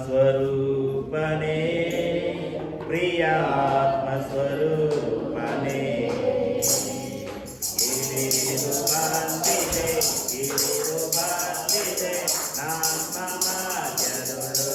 आत्मस्वरूपने प्रिय आत्मस्वरूपने इलिदु बंदिदे ನಮ್ಮ ಮಧ್ಯದೊಳು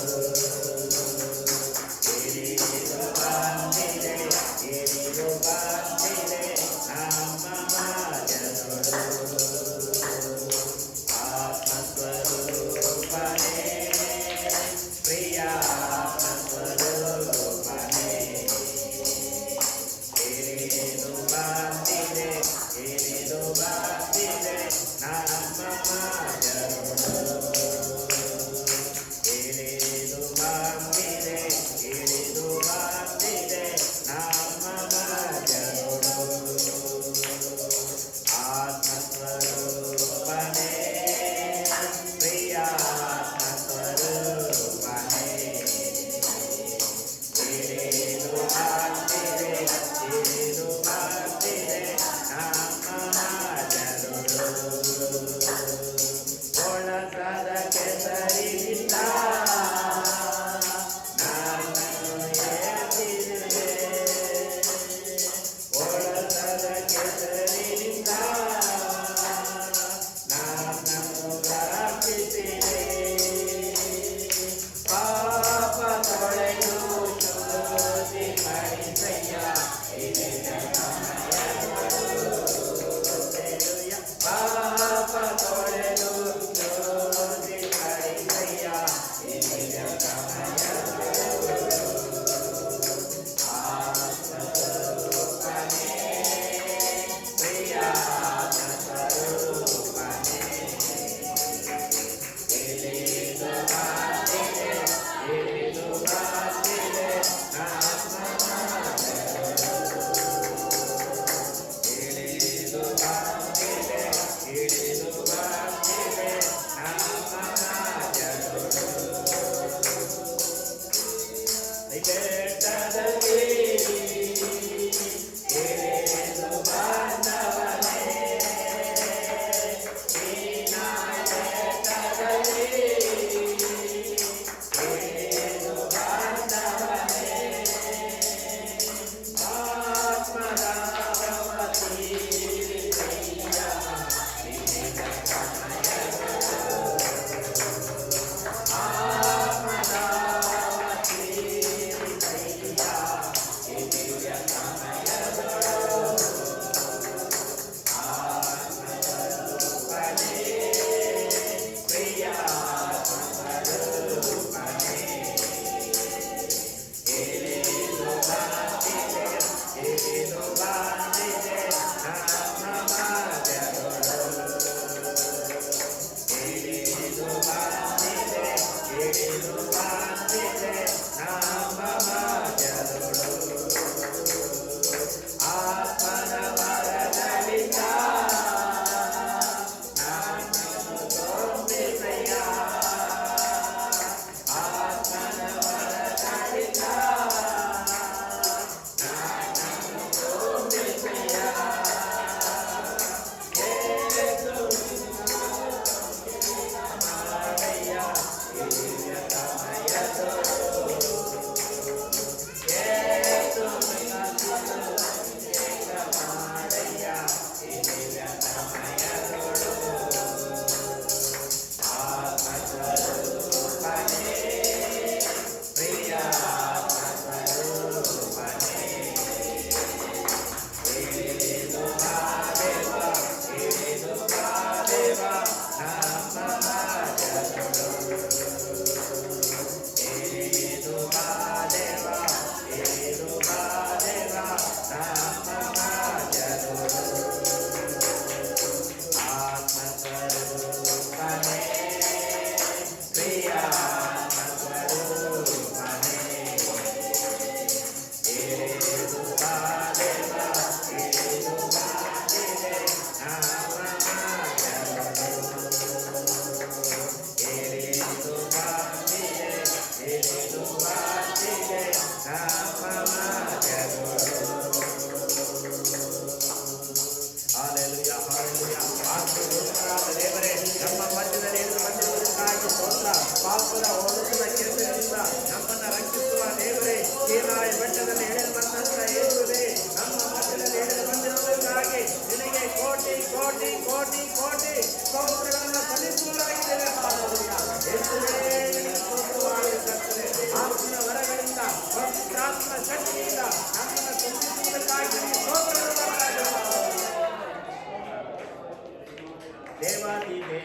ಇಳಿದು ಬಂದಿದೆ ನಮ್ಮ ಮಧ್ಯದೊಳು ಆತ್ಮಸ್ವರೂಪನೇ ಪ್ರಿಯ ಆತ್ಮಸ್ವರೂಪನೇ ಇಳಿದು ಬಂದಿದೆ ನಮ್ಮ ಮಧ್ಯದೊಳು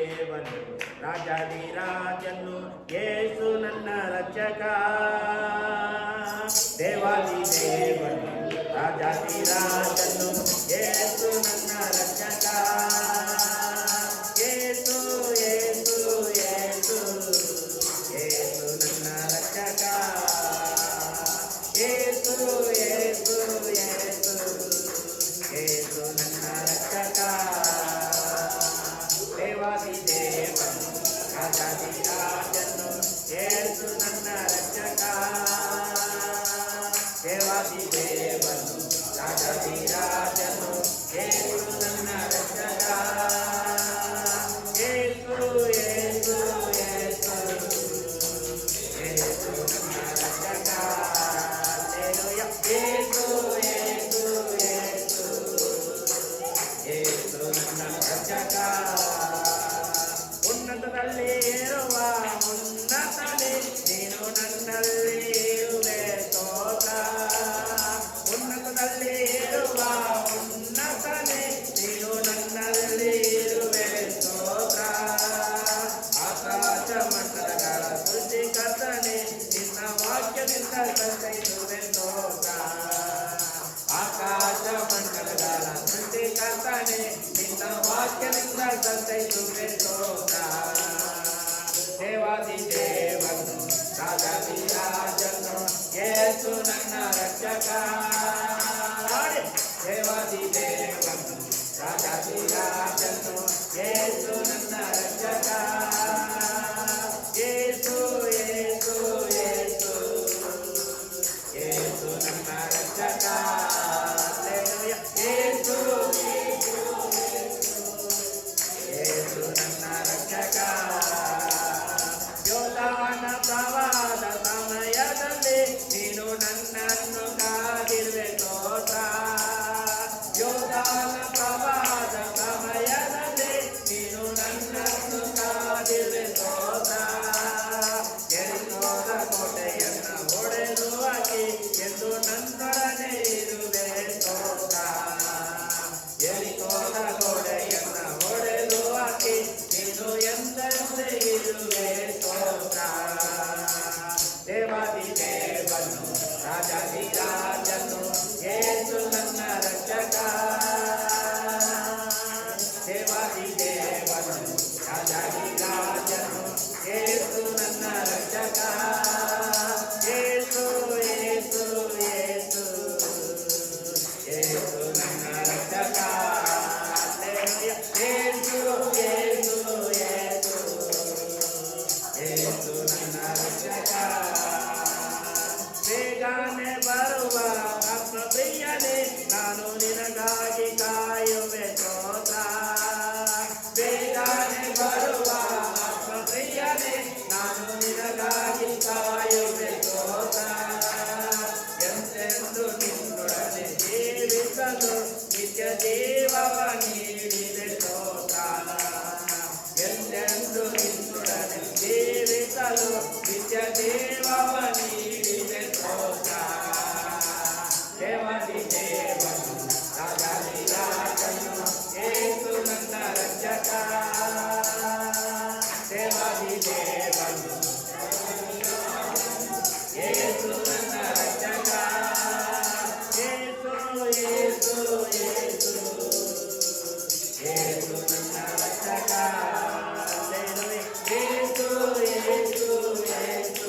ದೇವನು ರಾಜಾದಿರಾಜನು ಯೇಸು ನನ್ನ ರಕ್ಷಕ ದೇವಾದಿ ದೇವನು ರಾಜಾದಿರಾಜನು ಯೇಸು ನನ್ನ ರಕ್ಷಕ ಯೇಸು ಯೇಸು ಯೇಸು ಯೇಸು ನನ್ನ ರಕ್ಷಕ ಯೇಸು ಯೇಸು ಯೇಸು ಯೇಸು ನನ್ನ ರಕ್ಷಕ ದೇವಾದಿ ದೇವನು ರಾಜಾದಿರಾಜನು ಯೇಸು ನನ್ನ ರಕ್ಷಕ ದೇವಾದಿ ದೇವನು ರಾಜಾದಿರಾಜನು ಯೇಸು ನನ್ನ ರಕ್ಷಕ ಯೇಸು ಯೇಸು ಯೇಸು ಯೇಸು ನನ್ನ ರಕ್ಷಕ ಹಲ್ಲೆಲೂಯಾ ಯೇಸು ಯೇಸು ಯೇಸು ಯೇಸು ನನ್ನ ರಕ್ಷಕ ಉನ್ನತದಲ್ಲಿ ಇರುವ ಉನ್ನತನೇ ನೀನು ನನ್ನಲ್ಲಿ ಇರುವೆ ಸ್ತೋತ್ರ ಉನ್ನತದಲ್ಲಿ ಇರುವ ಉನ್ನತನೇ ನೀನು ನನ್ನಲ್ಲಿ ಇರುವೆ ಸ್ತೋತ್ರ ಆಕಾಶ ಮಂಡಲಗಳ ಸೃಷ್ಟಿಕರ್ತನೆ ನಿನ್ನ ವಾಕ್ಯದಿಂದ ಸಂತೈಸುವೆ ಸ್ತೋತ್ರ ಆಕಾಶ ಮಂಡಲಗಳ ಸೃಷ್ಟಿಕರ್ತನೆ ನಿನ್ನ ವಾಕ್ಯದಿಂದ ಸಂತೈಸುವೆ ಸ್ತೋತ್ರ ದೇವಾದಿ ದೇವನು ರಾಜಾದಿರಾಜನು ಯೇಸು ನನ್ನ ರಕ್ಷಕ ದೇವಾದಿ ದೇವನು ರಾಜಾದಿರಾಜನು ಯೇಸು ನನ್ನ ರಕ್ಷಕ ಯೇಸು ಯೇಸು ಯೇಸು ಯೇಸು ನನ್ನ ರಕ್ಷಕ ಹಲ್ಲೆಲೂಯಾ ಯೇಸು ಯೇಸು ನನ್ನ ರಕ್ಷಕ ಯೋಧಾನ ಪ್ರವಾದ ಸಮಯದಲ್ಲಿ ನೀನು ನನ್ನನ್ನು ಕಾದಿರುವೆ ಸ್ತೋತ್ರ ಯೋಧಾನ ಪ್ರವಾದ ಸಮಯದಲ್ಲಿ ನೀನು ನನ್ನನ್ನು ಕಾದಿರುವೆ ಸ್ತೋತ್ರ ಎರಿಕೋದ ಕೋಟೆಯನ್ನು ಹೊಡೆದು ಹಾಕಿ ಎಂದು ನನ್ನೊಡನೆ ಇರುವೆ ಸ್ತೋತ್ರ ಎರಿಕೋದ ಗೋಡೆಯನ್ನು ಹೊಡೆದು ಹಾಕಿ ನೀನು ಎಂದೆಂದೇ ಇರುವೆ ಸ್ತೋತ್ರ ದೇವಾದಿ ದೇವನು ರಾಜಾದಿರಾಜನು ಯೇಸು ನನ್ನ ರಕ್ಷಕ ದೇವಾದಿ ದೇವನು ರಾಜಾದಿರಾಜನು ಯೇಸು ನನ್ನ ರಕ್ಷಕ ಯೇಸು ಯೇಸು ಯೇಸು ಯೇಸು ನನ್ನ ರಕ್ಷಕ ಹಲ್ಲೆಲೂಯಾ ಯೇಸು ಯೇಸು ಯೇಸು ಯೇಸು ನನ್ನ ರಕ್ಷಕ ಬೇಗನೆ ಬರುವ ಆತ್ಮಪ್ರಿಯನೇ ನಾನು ನಿನಗಾಗಿ ಕಾಯುವೆ ಸ್ತೋತ್ರ ಬೇಗನೆ ಬರುವ ಆತ್ಮಪ್ರಿಯನೇ ನಾನು ನಿನಗಾಗಿ ಕಾಯುವೆ ಸ್ತೋತ್ರ ಎಂತೆಂದು ನಿನ್ನೊಡನೆ ಜೀವಿಸಲು ನಿತ್ಯ ಜೀವವ ನೀಡಿದೆ ಸ್ತೋತ್ರ ಎಂತೆಂದು ನಿನ್ನೊಡನೆ ಜೀವಿಸಲು ನಿತ್ಯ ಜೀವವ ನೀಡಿದೆ ಸ್ತೋತ್ರ ದೇವಾದಿ ದೇವನು ರಾಜಾದಿರಾಜನು ಯೇಸು ನನ್ನ ರಕ್ಷಕ ದೇವಾದಿ ದೇವನು ಯೇಸು ನನ್ನ ರಕ್ಷಕ ಯೇಸು ಯೇಸು ಯೇಸು ಯೇಸು ನನ್ನ ರಕ್ಷಕ ಹಲ್ಲೆಲೂಯಾ ಯೇಸು ಯೇಸು ಯೇಸು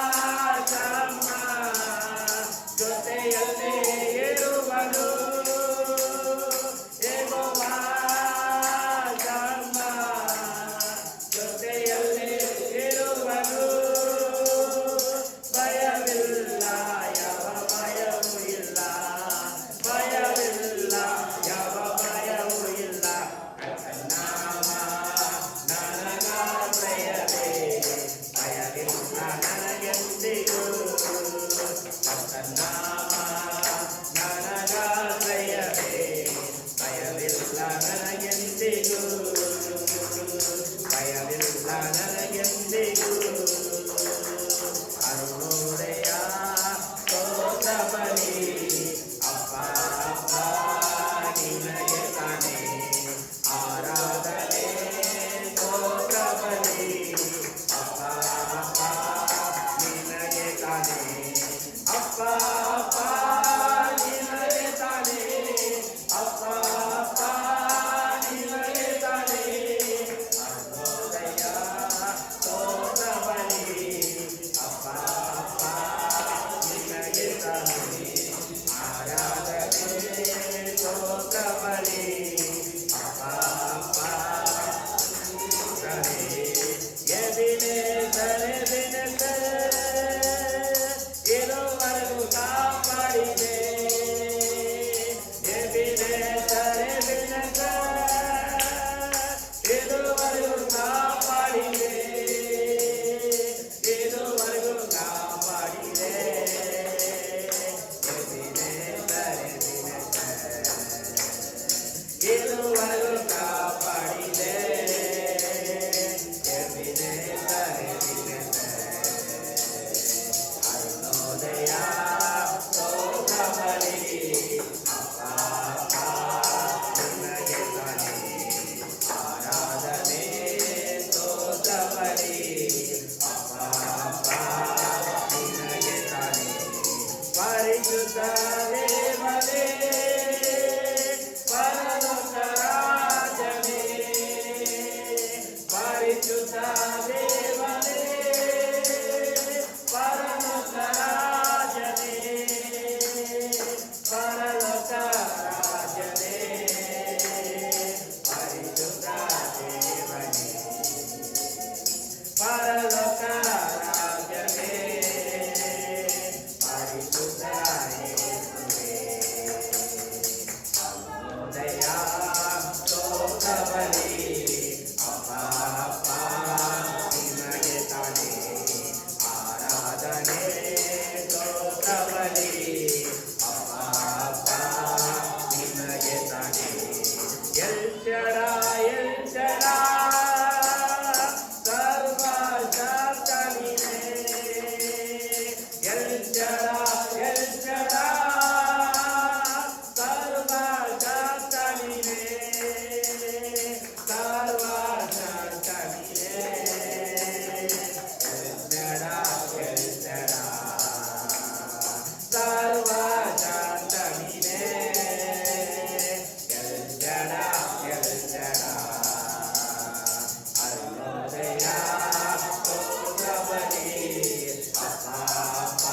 ವಾಸಮ್ಮ ಜೊತೆಯಲ್ಲೇ ಇರುವನು ಯೆಹೋವಾ ಶಮ್ಮ ಜೊತೆಯಲ್ಲೇ ಇರುವನು ಭಯವಿಲ್ಲ ಯಾವ ಭಯವೂ ಇಲ್ಲ ಭಯವಿಲ್ಲ ಯಾವ ಭಯವೂ ಇಲ್ಲ ನಾಮ ನನಗಾಶ್ರಯವೇ ಭಯವಿಲ್ಲ ನನಗೆಂದಿಗೂ ನಾಮ ನನಗಾಶ್ರಯವೇ ಭಯವಿಲ್ಲ ನನಗೆಂದಿಗೂ ಭಯವಿಲ್ಲ ನನಗೆಂದಿಗೂ ಅರುಣೋದಯ ಸ್ತೋತ್ರ ಬಲಿ ಅಪ್ಪ ಅಪ್ಪ ನಿನಗೆ ತಾನೇ ಆರಾಧನೆ ಸ್ತೋತ್ರ ಬಲಿ ಅಪ್ಪ ಅಪ್ಪ ನಿನಗೆ ತಾನೇ ಅಪ್ಪ ಅಪ್ಪ ನಿನಗೆ ತಾನೇ ಅಪ್ಪ ಅಪ್ಪ ನಿನಗೆ ತಾನೇ ಅರುಣೋದಯ ಸ್ತೋತ್ರ ಬಲಿ ಅಪ್ಪ ಅಪ್ಪ ನಿನಗೆ ತಾನೇ ಆರಾಧನೆ ಸ್ತೋತ್ರ ಬಲಿ ಅಪ್ಪ ಅಪ್ಪ ಇರುವರೆಗೂ ಕಾಪಾಡಿದೆ ಇದುವರೆಗೂ ಕಾಪಾಡಿದೆ ಇದುವರೆಗೂ ಕಾಪಾಡಿದೆ ಇದುವರೆಗೂ ಕಾಪಾಡಿದೆ ಅರುಣೋದಯ ಸ್ತೋತ್ರ ಬಲಿ ಅಪ್ಪ ಅಪ್ಪ ನಿನಗೆ ತಾನೇ ಆರಾಧನೆ ಸ್ತೋತ್ರ ಬಲಿ ಅಪ್ಪ ಅಪ್ಪ ನಿನಗೆ ತಾನೇ ಪರಿಶುದ್ಧ ದೇವನೇ ಪರಲೋಕ ರಾಜನೇ ಪರಿಶುದ್ಧ ದೇವನೇ ಪರಲೋಕ ರಾಜನೇ ಪರಲೋಕ ರಾಜನೇ ಪರಿಶುದ್ಧ ದೇವನೇ ಪರಲೋಕ ರಾಜನೇ ಪರಿಶುದ್ಧ ಯೇಸುವೇ ಅರುಣೋದಯ ಸ್ತೋತ್ರ ಬಲಿ ಅಪ್ಪ ಅಪ್ಪ ನಿನಗೆ ತಾನೇ ಆರಾಧನೆ ಸ್ತೋತ್ರ ಬಲಿ ಅಪ್ಪ ಅಪ್ಪ ನಿನಗೆ ತಾನೇ ಎಲ್ಚಡ ಎಲ್ಚಡ ಸರ್ವಶಕ್ತನಿನೇ ಎಲ್ಚಡ ಎಲ್ಚಡ ಸರ್ವಶಕ್ತನಿನೇ ಸರ್ವಶಕ್ತನಿನೇ ಎಲ್ಚಡ ಎಲ್ಚಡ ಸರ್ವಶಕ್ತನಿನೇ ಎಲ್ಚಡ ಎಲ್ಚಡ ಅರುಣೋದಯ ಸ್ತೋತ್ರ ಬಲಿ ಅಪ್ಪ ಅಪ್ಪ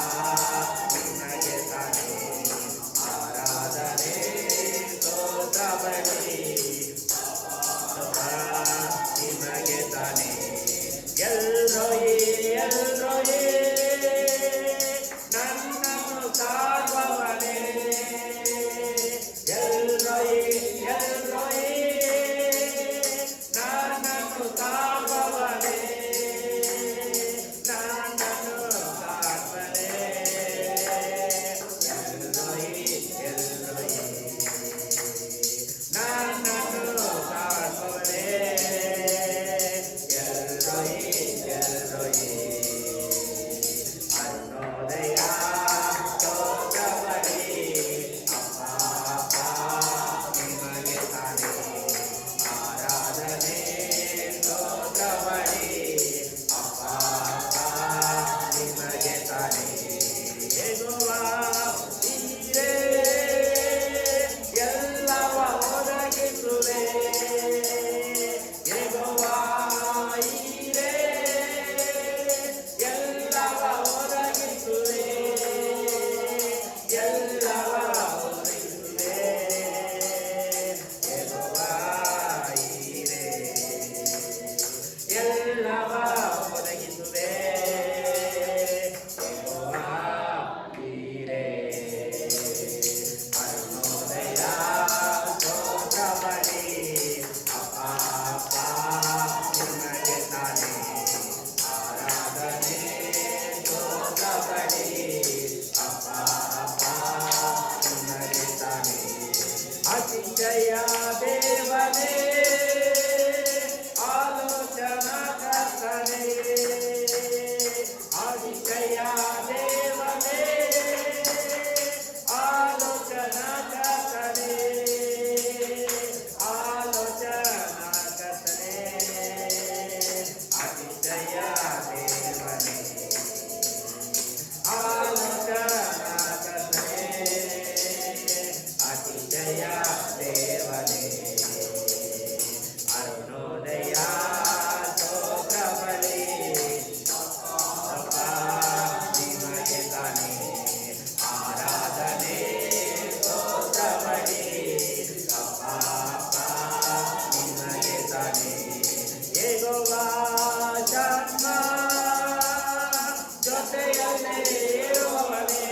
ಜೊತೆಯಲ್ಲೇ ಇರುವವನೇ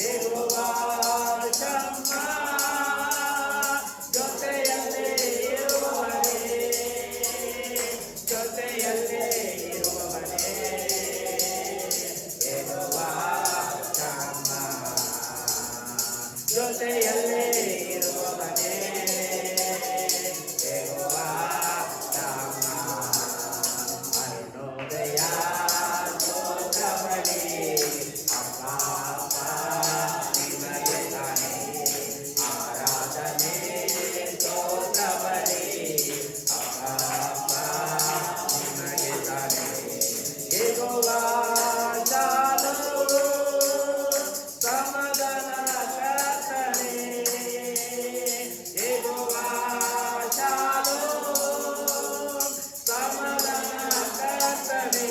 ಯೆಹೋವಾ ಶಮ್ಮ, ಜೊತೆಯಲ್ಲೇ ಇರುವವನೇ, ಜೊತೆಯಲ್ಲೇ ಇರುವವನೇ ಯೆಹೋವಾ ಶಮ್ಮ, ಜೊತೆಯಲ್ಲೇ ಇರುವವನೇ ಯೆಹೋವಾ ಶಮ್ಮ. ಅರುಣೋದಯ ಸ್ತೋತ್ರಬಲಿ ಅಪ್ಪ ಅಪ್ಪ ನಿಮಗೆ ತಾನೇ ಆರಾಧನೆ, ಸ್ತೋತ್ರಬಲಿ ಅಪ್ಪ ಅಪ್ಪ ನಿಮಗೆ ತಾನೇ ಯೆಹೋವಾ ಶಾಲೋಮ್, ಸಮಾಧಾನ ಕರ್ತನೇ ಯೆಹೋವಾ ಶಾಲೋಮ್, ಸಮಾಧಾನ ಕರ್ತನೇ,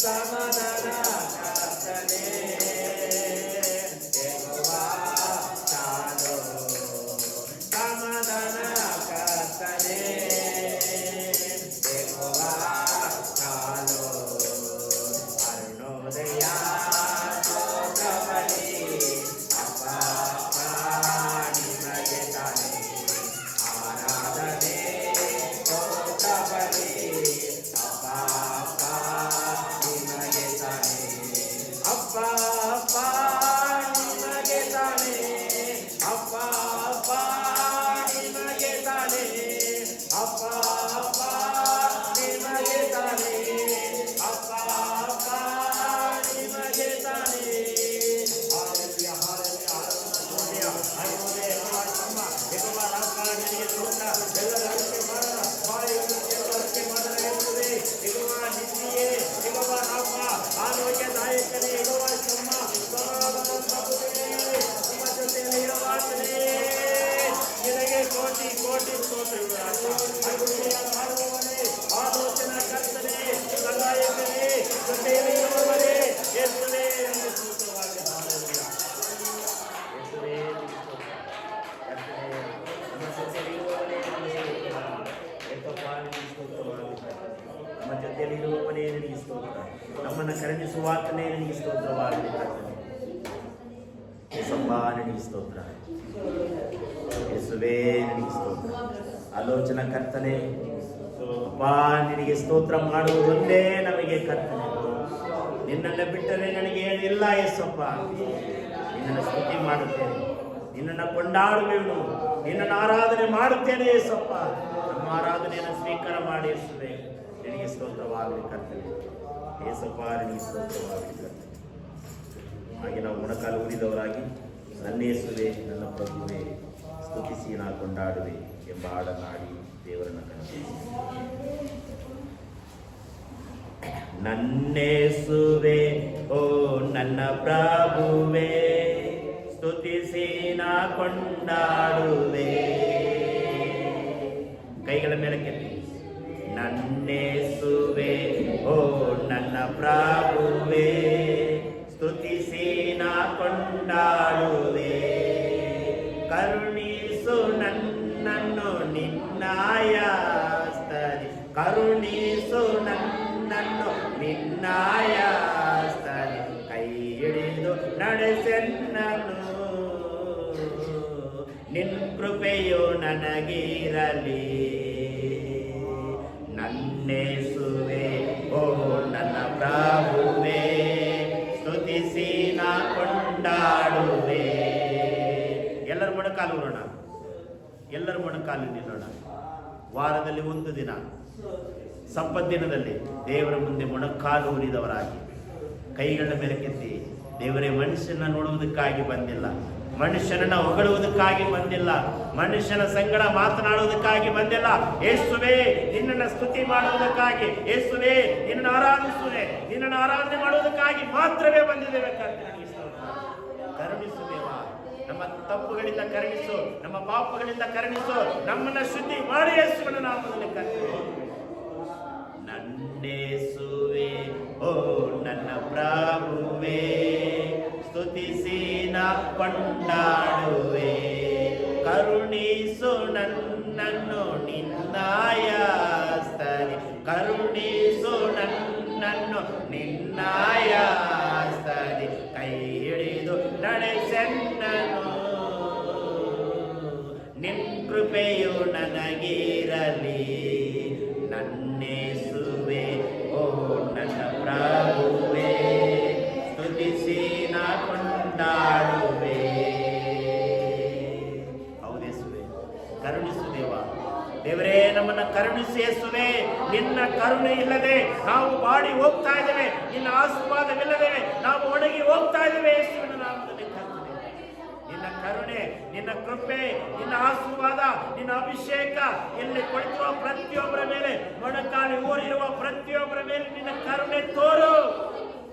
ಸಮಾಧಾನ ಕರ್ತನೇ ಯೆಹೋವಾ ಶಾಲೋಮ್, ಸಮಾಧಾನ ಕರ್ತನೇ ಯೆಹೋವಾ ಶಾಲೋಮ್. ಅರುಣೋದಯ ಸ್ತೋತ್ರಬಲಿ ಅಪ್ಪ ಅಪ್ಪ ನಿಮಗೆ ತಾನೇ ಆರಾಧನೆ, ಸ್ತೋತ್ರಬಲಿ ಅಪ್ಪ ಅಪ್ಪ ನಿಮಗೆ ತಾನೇ, ಅಪ್ಪ ಅಪ್ಪ ನಿಮಗೆ ತಾನೇ, ಅಪ್ಪ ಅಪ್ಪ ನಿಮಗೆ ತಾನೇ, ಅಪ್ಪ ಅಪ್ಪ ನಿಮಗೆ ತಾನೇ, ಅಪ್ಪ ಅಪ್ಪ ನಿಮಗೆ ತಾನೇ. Hallelujah, hallelujah, hallelujah, hallelujah. Jehovah Shammah, Jehovah Rapha, ನಿನಗೆ ಸ್ತೋತ್ರ. ಎಲ್ಲರ ಅರಿಕೆ ಮಾಡೋಣ, ಬಾಯಿಯನ್ನು ದೇವರ ಅರಿಕೆ ಮಾಡೋಣ ಯೇಸುವೇ. ಯೆಹೋವಾ ನಿಸ್ಸಿಯೇ, ಯೆಹೋವಾ ರಾಫ, ಆರೋಗ್ಯದಾಯಕನೇ ಯೆಹೋವಾ ಶಮ್ಮ, ಸಮಾಧಾನ ಪ್ರಭುವೇ, ನಿಮ್ಮ ಜೊತೆಯಲ್ಲಿ ಇರುವಾತನೇ, ನಿನಗೆ ಕೋಟಿ ಕೋಟಿ ಸ್ತೋತ್ರಗಳು. ಅದ್ಭುತ ಮಾಡುವವನೇ, ಆಲೋಚನಾ ಕರ್ತನೇ, ಸಹಾಯಕನೇ, ಜೊತೆಯಲ್ಲಿ ಇರುವವನೇ ಯೇಸುವೇ, ನಿನಗೆ ಸ್ತೋತ್ರವಾಗಲಿ. ಹಾಲೆಲೂಯಾ. ಯೇಸುವೇ, ನಿನಗೆ ಸ್ತೋತ್ರ. ಕರ್ತನೇ, ನಮ್ಮ ಜೊತೆಯಲ್ಲಿ ಇರುವವನೇ ನಿನಗೆ ಸ್ತೋತ್ರವಾಗಲಿ. ಯೆಹೋವ ನಿನಗೆ ಸ್ತೋತ್ರವಾಗಲಿ. ನಮ್ಮ ಜೊತೆಯಲ್ಲಿ ಇರುವವನೇ ನಿನಗೆ ಸ್ತೋತ್ರ. ನಮ್ಮನ್ನು ಕರುಣಿಸುವಾತನೇ ನಿನಗೆ ಸ್ತೋತ್ರವಾಗಲಿ. ಕರ್ತನೇ, ಯೇಸಪ್ಪ ನಿನಗೆ ಸ್ತೋತ್ರ. ಯೇಸುವೇ ನಿನಗೆ ಸ್ತೋತ್ರ. ಆಲೋಚನಾ ಕರ್ತನೆ, ಅಪ್ಪ ನಿನಗೆ ಸ್ತೋತ್ರ ಮಾಡುವುದೊಂದೇ ನಮಗೆ ಕರ್ತನೆ. ನಿನ್ನನ್ನು ಬಿಟ್ಟರೆ ನನಗೆ ಏನಿಲ್ಲ ಯೇಸಪ್ಪ. ನಿನ್ನನ್ನು ಸ್ತುತಿ ಮಾಡುತ್ತೇನೆ, ನಿನ್ನನ್ನು ಕೊಂಡಾಡುವೆನು, ನಿನ್ನನ್ನು ಆರಾಧನೆ ಮಾಡುತ್ತೇನೆ ಯೇಸಪ್ಪ. ನಮ್ಮ ಆರಾಧನೆಯನ್ನು ಸ್ವೀಕಾರ ಮಾಡಿ ಯೇಸುವೇ, ನಿನಗೆ ಸ್ತೋತ್ರವಾಗಲಿ ಕರ್ತನೆ. ಯೇಸಪ್ಪ ನಿನಗೆ ಸ್ತೋತ್ರವಾಗಲಿ ಕರ್ತನೆ. ಹಾಗೆ ನಾವು ಮೊಣಕಾಲು ಊರಿದವರಾಗಿ ನನ್ನ ಯೇಸುವೇ, ನನ್ನ ಪ್ರಭುವೇ, ಸ್ತುತಿಸಿ ನಾ ಕೊಂಡಾಡುವೆ ಎಂಬ ಹಾಡನ್ನು ಹಾಡಿ ದೇವರನ್ನು ಕಂಡು. ನನ್ನೇಸುವೆ ಓ ನನ್ನ ಪ್ರಭುವೇ, ಸ್ತುತಿಸಿ ನಾ ಕೊಂಡಾಡುವೆ. ಕೈಗಳ ಮೇಲೆ ಕೆತ್ತಿ. ನನ್ನೇಸುವೆ ಓ ನನ್ನ ಪ್ರಭುವೇ, ಸ್ತುತಿಸಿ ನಾ ಕೊಂಡಾಡುವೆ. ಕರುಣಿಸು ನನ್ನನ್ನು ನಿನ್ನಾಯ ಸ್ತರಿ, ಕರುಣಿಸು ನನ್ನನ್ನು ನಿನ್ನಾಯ ಸ್ತರಿ. ಕೈ ಹಿಡಿದು ನಡೆಸೆನ್ನನು, ನಿನ್ನ ಕೃಪೆಯು ನನಗಿರಲಿ. ನನ್ನೇಸುವೆ ಓ ನನ್ನ ಪ್ರಭುವೇ, ಸ್ತುತಿಸಿ ನಾ ಕೊಂಡಾಡುವೆ. ಎಲ್ಲರ ಮೊಣಕಾಲು ಊರೋಣ, ಎಲ್ಲರ ಮೊಣಕಾಲು ನಿಲ್ಲೋಣ. ವಾರದಲ್ಲಿ ಒಂದು ದಿನ ಸಬ್ಬತ್ ದಿನದಲ್ಲಿ ದೇವರ ಮುಂದೆ ಮೊಣಕಾಲು ಊರಿದವರಾಗಿ ಕೈಗಳ ಮೇಲೆ ಕೆತ್ತಿ, ದೇವರೇ ಮನುಷ್ಯನ ನೋಡುವುದಕ್ಕಾಗಿ ಬಂದಿಲ್ಲ, ಮನುಷ್ಯನನ್ನ ಹೊಗಳುವುದಕ್ಕಾಗಿ ಬಂದಿಲ್ಲ, ಮನುಷ್ಯನ ಸಂಗಡ ಮಾತನಾಡುವುದಕ್ಕಾಗಿ ಬಂದಿಲ್ಲ. ಯೇಸುವೇ ನಿನ್ನನ್ನು ಸ್ತುತಿ ಮಾಡುವುದಕ್ಕಾಗಿ, ಯೇಸುವೇ ನಿನ್ನನ್ನು ಆರಾಧಿಸುವೆ, ನಿನ್ನನ್ನು ಆರಾಧನೆ ಮಾಡುವುದಕ್ಕಾಗಿ ಮಾತ್ರವೇ ಬಂದಿದ್ದೇವೆ. ಕರುಣಿಸುವೇವಾ, ನಮ್ಮ ತಪ್ಪುಗಳಿಂದ ಕರುಣಿಸು, ನಮ್ಮ ಪಾಪಗಳಿಂದ ಕರುಣಿಸು, ನಮ್ಮನ್ನ ಶುದ್ಧಿ ಮಾಡಿ ಯೇಸುವಿನ ನಾಮದಲ್ಲಿ ಕರ್ತನೆ. ನನ್ನೇಸುವೆ ಓ ನನ್ನ ಪ್ರಭುವೇ, ಸ್ತುತಿಸಿ ನಾ ಕೊಂಡಾಡುವೆ. ಕರುಣಿಸು ನನ್ನನ್ನು ನಿನ್ನಾಯ ಸ್ತರಿ, ಕರುಣಿಸು ನನ್ನ ನನ್ನನ್ನು ನಿನ್ನಾಯ ಹಸ್ತದಿ ಕೈ ಹಿಡಿದು ನಡೆಸೆನ್ನನು. ನಿನ್ ಕೃಪೆಯು ನನಗಿರಲಿ ನನ್ನೇಸುವೆ ಓ ನನ್ನ ಪ್ರಭುವೇ, ಸ್ತುತಿಸಿ ನಾ ಕೊಂಡಾಡುವೆ. ಹೌದೇಸುವೆ, ಕರುಣಿಸು ದೇವರೇ, ನಮ್ಮನ್ನು ಕರುಣಿಸಿ ಯೇಸುವೆ. ನಿನ್ನ ಕರುಣೆ ಇಲ್ಲದೆ ನಾವು ಬಾಡಿ ಹೋಗ್ತಾ ಇದ್ದೇವೆ, ನಿನ್ನ ಆಶೀರ್ವಾದವಿಲ್ಲದೆ ನಾವು ಒಣಗಿ ಹೋಗ್ತಾ ಇದ್ದೇವೆ. ಯೇಸುವಿನ ನಾಮದಲ್ಲಿ ಕರ್ತನೆ, ನಿನ್ನ ಕರುಣೆ, ನಿನ್ನ ಕೃಪೆ, ನಿನ್ನ ಆಶೀರ್ವಾದ, ನಿನ್ನ ಅಭಿಷೇಕ ಇಲ್ಲಿ ಕುಳಿತಿರುವ ಪ್ರತಿಯೊಬ್ಬರ ಮೇಲೆ, ಮೊಣಕಾಲಿ ಊರಿರುವ ಪ್ರತಿಯೊಬ್ಬರ ಮೇಲೆ ನಿನ್ನ ಕರುಣೆ ತೋರು,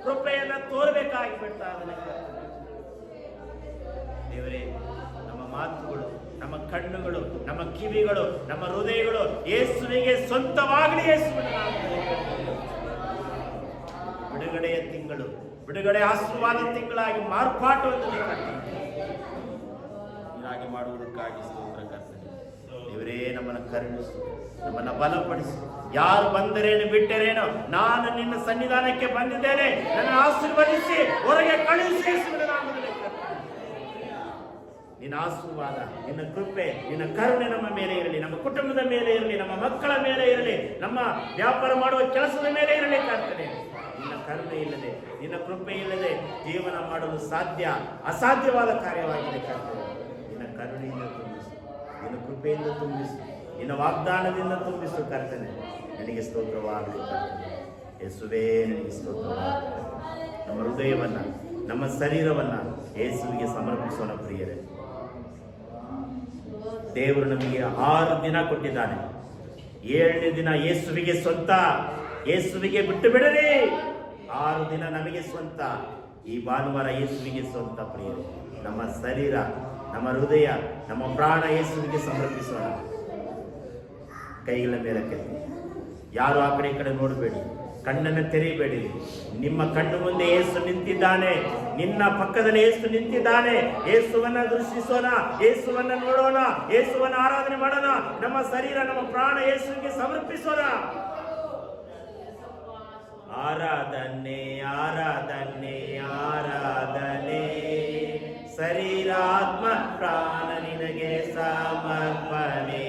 ಕೃಪೆಯನ್ನು ತೋರಬೇಕಾಗಿ ಬಿಡ್ತಾ ಇದ್ದಾನೆ ದೇವರೇ. ನಮ್ಮ ಮಾತುಗಳು, ನಮ್ಮ ಕಣ್ಣುಗಳು, ನಮ್ಮ ಕಿವಿಗಳು, ನಮ್ಮ ಹೃದಯಗಳು ಯೇಸುವಿಗೆ ಸ್ವಂತವಾಗಲಿ. ಯೇಸುವಿನ ನಾಮದಲ್ಲಿ ಬಿಡುಗಡೆಯ ತಿಂಗಳು, ಬಿಡುಗಡೆ ಆಶೀರ್ವಾದ ತಿಂಗಳಾಗಿ ಮಾರ್ಪಾಟು ಹೀಗಾಗಿ ಮಾಡುವುದಕ್ಕಾಗಿ ಸ್ತೋತ್ರ ಕರ್ತನೆ. ದೇವರೇ, ನಮ್ಮನ್ನು ಕರುಣಿಸು, ನಮ್ಮನ್ನು ಬಲಪಡಿಸು. ಯಾರು ಬಂದರೇನು ಬಿಟ್ಟರೇನು, ನಾನು ನಿನ್ನ ಸನ್ನಿಧಾನಕ್ಕೆ ಬಂದಿದ್ದೇನೆ, ನನ್ನ ಆಶೀರ್ವದಿಸಿ ಹೊರಗೆ ಕಳುಹಿಸಿ. ಯೇಸುವಿನ ನಾಮದಲ್ಲಿ ನಿನ್ನ ಆಶೀರ್ವಾದ, ನಿನ್ನ ಕೃಪೆ, ನಿನ್ನ ಕರುಣೆ ನಮ್ಮ ಮೇಲೆ ಇರಲಿ, ನಮ್ಮ ಕುಟುಂಬದ ಮೇಲೆ ಇರಲಿ, ನಮ್ಮ ಮಕ್ಕಳ ಮೇಲೆ ಇರಲಿ, ನಮ್ಮ ವ್ಯಾಪಾರ ಮಾಡುವ ಕೆಲಸದ ಮೇಲೆ ಇರಲಿ ಕರ್ತನೆ. ನಿನ್ನ ಕರುಣೆ ಇಲ್ಲದೆ, ನಿನ್ನ ಕೃಪೆ ಇಲ್ಲದೆ ಜೀವನ ಮಾಡಲು ಅಸಾಧ್ಯವಾದ ಕಾರ್ಯವಾಗಿದೆ ಕರ್ತನೆ. ನಿನ್ನ ಕರುಣೆಯಿಂದ ತುಂಬಿಸು, ನಿನ್ನ ಕೃಪೆಯಿಂದ ತುಂಬಿಸು, ನಿನ್ನ ವಾಗ್ದಾನದಿಂದ ತುಂಬಿಸು ಕರ್ತನೆ. ನನಗೆ ಸ್ತೋತ್ರವಾಗಲಿ ಕರ್ತನೆ. ಯೇಸುವೇ, ನನಗೆ ಸ್ತೋತ್ರವಾಗಲಿ. ನಮ್ಮ ಹೃದಯವನ್ನ, ನಮ್ಮ ಶರೀರವನ್ನ ಯೇಸುವಿಗೆ ಸಮರ್ಪಿಸೋಣ ಪ್ರಿಯರೇ. ದೇವರು ನಮಗೆ 6 ದಿನ ಕೊಟ್ಟಿದ್ದಾನೆ. 7ನೇ ದಿನ ಯೇಸುವಿಗೆ ಸ್ವಂತ, ಯೇಸುವಿಗೆ ಬಿಟ್ಟು ಬಿಡಲಿ. 6 ದಿನ ನಮಗೆ ಸ್ವಂತ. ಈ ಭಾನುವಾರ ಯೇಸುವಿಗೆ ಸ್ವಂತ ಪ್ರಿಯರೇ. ನಮ್ಮ ಶರೀರ, ನಮ್ಮ ಹೃದಯ, ನಮ್ಮ ಪ್ರಾಣ ಯೇಸುವಿಗೆ ಸಮರ್ಪಿಸೋಣ. ಕೈಗಳ ಮೇಲೆ ಕೆತ್ತಿ, ಯಾರು ಆ ಕಡೆ ಈ ಕಡೆ ನೋಡಬೇಡಿ, ಕಣ್ಣನ್ನು ತೆರೆಯಬೇಡಿ. ನಿಮ್ಮ ಕಣ್ಣು ಮುಂದೆ ಯೇಸು ನಿಂತಿದ್ದಾನೆ, ನಿನ್ನ ಪಕ್ಕದಲ್ಲಿ ಯೇಸು ನಿಂತಿದ್ದಾನೆ. ಯೇಸುವನ್ನ ದೃಷ್ಟಿಸೋಣ, ಯೇಸುವನ್ನ ನೋಡೋಣ, ಯೇಸುವನ್ನ ಆರಾಧನೆ ಮಾಡೋಣ. ನಮ್ಮ ಶರೀರ, ನಮ್ಮ ಪ್ರಾಣ ಯೇಸುವಿಗೆ ಸಮರ್ಪಿಸೋಣ. ಆರಾಧನೆ, ಆರಾಧನೆ, ಆರಾಧನೆ, ಶರೀರಾತ್ಮ ಪ್ರಾಣ ನಿನಗೆ ಸಮರ್ಪಣೆ.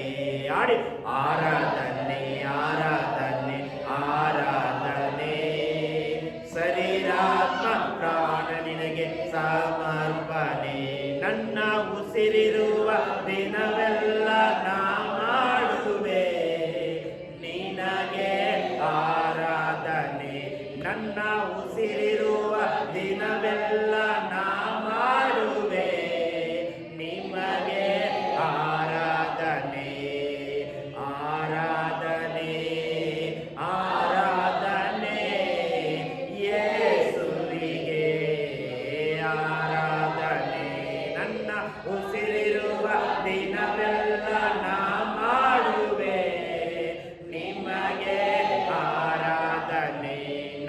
ಆಡಿ, ಆರಾಧನೆ, ಆರಾಧನೆ, ಆರಾಧನೆ, ಶರೀರಾತ್ಮ ಪ್ರಾಣ ನಿನಗೆ ಸಮರ್ಪಣೆ. ನನ್ನ ಉಸಿರಿರುವ ದಿನವೆಲ್ಲ ನಾ ಮಾಡುವೆ ನಿನಗೆ ಆರಾಧನೆ. ನನ್ನ ಉಸಿರಿರುವ ದಿನವೆಲ್ಲ ನಾ ಮಾಡುವೆ ನಿಮಗೆ ಆರಾಧನೆ. ಆರಾಧನೆ, ಆರಾಧನೆ, ಯೇಸುವಿಗೆ ಆರಾಧನೆ. ನನ್ನ ಉಸಿರಿರುವ ದಿನವೆಲ್ಲ ನಾ ಮಾಡುವೆ ನಿಮಗೆ ಆರಾಧನೆ.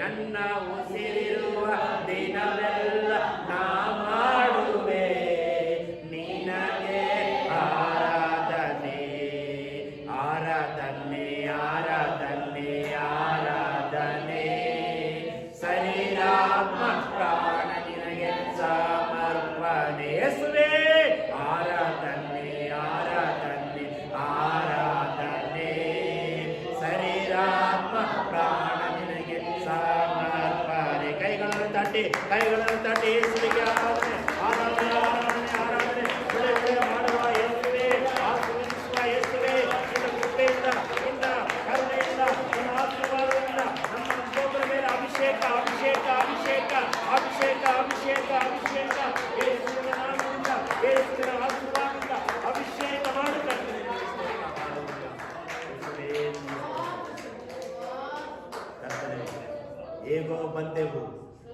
ನನ್ನ ಉಸಿರಿರುವ ದಿನವೆಲ್ಲ ನಾ ಮಾಡುವೆ ನಿನಗೆ ಆರಾಧನೆ. ಆರಾಧನೆ, ಆರಾಧನೆ, ಆರಾಧನೆ, ಶರೀರಾತ್ಮ ಪ್ರಾಣ ನಿನಗೆ ಸಮರ್ಪಣೆ. ಯೇಸುವೇ, ಆರಾಧನೆ, ಆರಾಧನೆ, ಆರಾಧನೆ, ಶರೀರಾತ್ಮ ಪ್ರಾಣ ನಿನಗೆ ಸಮರ್ಪಣೆ. ಕೈಗಳನ್ನು ತಟ್ಟಿ, ಕೈಗಳನ್ನು ತಟ್ಟಿ ಯೇಸುವಿಗೆ ಆರಾಧನೆ, ಆರಾಧನೆ, ಆರಾಧನೆ, ಆರಾಧನೆ. ಬಿಡುಗಡೆ ಮಾಡುವ ಯೇಸುವೇ, ಆಶೀರ್ವದಿಸುವ ಯೇಸುವೇ, ನಿನ್ನ ಕೃಪೆಯಿಂದ, ನಿನ್ನ ಕರುಣೆಯಿಂದ, ನಿನ್ನ ಆಶೀರ್ವಾದದಿಂದ ನಮ್ಮ ಒಬ್ಬೊಬ್ಬರ ಮೇಲೆ ಅಭಿಷೇಕ, ಅಭಿಷೇಕ, ಅಭಿಷೇಕ, ಅಭಿಷೇಕ, ಅಭಿಷೇಕ, ಅಭಿಷೇಕ. ಯೇಸುವಿನ ನಾಮದಿಂದ, ಯೇಸುವಿನ ಆಶೀರ್ವಾದದಿಂದ ಅಭಿಷೇಕ ಮಾಡುತ್ತಾರೆ. ಹೇಗೋ ಬಂದೆವು,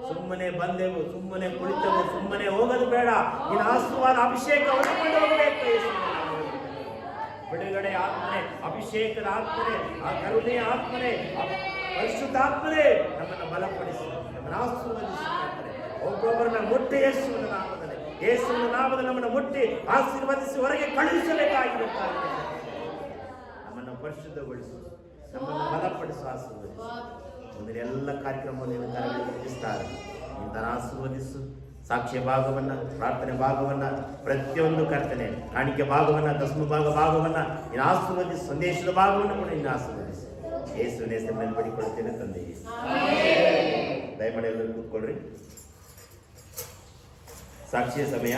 ಸುಮ್ಮನೆ ಬಂದೆವು, ಸುಮ್ಮನೆ ಕುಳಿತೆವು, ಸುಮ್ಮನೆ ಹೋಗೋದು ಬೇಡ. ನಿನ್ನ ಆಶೀರ್ವಾದ, ಅಭಿಷೇಕ ಹೊಂದಿಕೊಂಡು ಹೋಗಬೇಕು. ಬಿಡುಗಡೆ ಆತ್ಮನೆ, ಅಭಿಷೇಕದ ಆತ್ಮನೆ, ಆ ಕರುಣೆಯ ಆತ್ಮನೆ, ಪರಿಶುದ್ಧ ಆತ್ಮನೆ ನಮ್ಮನ್ನು ಬಲಪಡಿಸಿ, ನಮ್ಮನ್ನು ಆಶೀರ್ವದಿಸಿ. ಒಬ್ಬೊಬ್ಬರನ್ನ ಮುಟ್ಟಿ ಯೇಸುವಿನ ನಾಮದಲ್ಲಿ, ಯೇಸುವಿನ ನಾಮದಲ್ಲಿ ನಮ್ಮನ್ನು ಮುಟ್ಟಿ ಆಶೀರ್ವದಿಸಿ ಹೊರಗೆ ಕಳುಹಿಸಬೇಕಾಗಿರುತ್ತಾರೆ. ನಮ್ಮನ್ನು ಪರಿಶುದ್ಧಗೊಳಿಸು, ನಮ್ಮನ್ನು ಬಲಪಡಿಸು, ಆಶೀರ್ವದಿಸು. ಮುಂದಿನ ಎಲ್ಲ ಕಾರ್ಯಕ್ರಮವನ್ನು ನಿನ್ನ ಕರಗಳಿಗೆ ಮುಗಿಸ್ತಾರೆ. ಇಂಥನ ಆಶೀರ್ವದಿಸು. ಸಾಕ್ಷ್ಯ ಭಾಗವನ್ನ, ಪ್ರಾರ್ಥನೆ ಭಾಗವನ್ನ, ಪ್ರತಿಯೊಂದು ಕರ್ತನೆ ಕಾಣಿಕೆ ಭಾಗವನ್ನ, ದಶಮ ಭಾಗವನ್ನ ನೀನು ಆಶೀರ್ವದಿಸು. ಸಂದೇಶದ ಭಾಗವನ್ನು ಕೂಡ ನೀನು ಆಶೀರ್ವದಿಸು. ಯೇಸುವಿನ ಹೆಸರಿನಲ್ಲಿ ಬೇಡಿಕೊಳ್ಳುತ್ತೇನೆ ತಂದೆ. ದಯಮಾಡಿ ಎಲ್ಲರೂ ಕೂತ್ಕೊಳ್ರಿ. ಸಾಕ್ಷಿಯ ಸಮಯ.